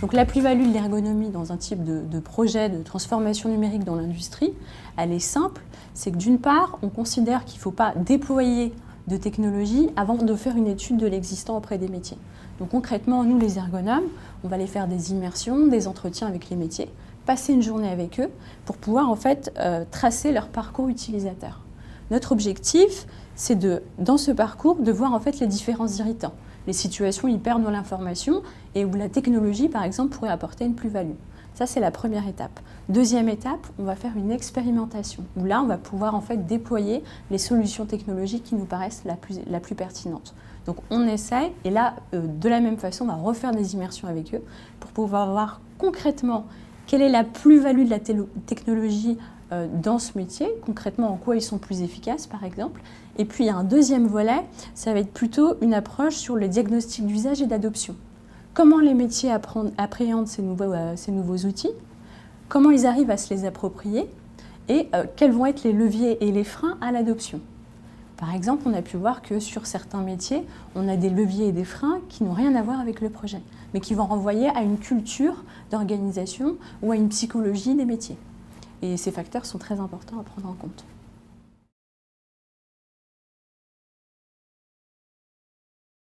Donc la plus-value de l'ergonomie dans un type de projet de transformation numérique dans l'industrie, elle est simple, c'est que d'une part, on considère qu'il ne faut pas déployer de technologie avant de faire une étude de l'existant auprès des métiers. Donc concrètement, nous les ergonomes, on va aller faire des immersions, des entretiens avec les métiers, passer une journée avec eux pour pouvoir en fait tracer leur parcours utilisateur. Notre objectif, c'est dans ce parcours de voir en fait les différents irritants, les situations où ils perdent l'information et où la technologie par exemple pourrait apporter une plus-value. Ça, c'est la première étape. Deuxième étape, on va faire une expérimentation, où là, on va pouvoir en fait déployer les solutions technologiques qui nous paraissent la plus pertinente. Donc, on essaie, et là, de la même façon, on va refaire des immersions avec eux pour pouvoir voir concrètement quelle est la plus-value de la technologie dans ce métier, concrètement en quoi ils sont plus efficaces, par exemple. Et puis, il y a un deuxième volet, ça va être plutôt une approche sur le diagnostic d'usage et d'adoption. Comment les métiers appréhendent ces nouveaux outils, comment ils arrivent à se les approprier et quels vont être les leviers et les freins à l'adoption. Par exemple, on a pu voir que sur certains métiers, on a des leviers et des freins qui n'ont rien à voir avec le projet, mais qui vont renvoyer à une culture d'organisation ou à une psychologie des métiers. Et ces facteurs sont très importants à prendre en compte.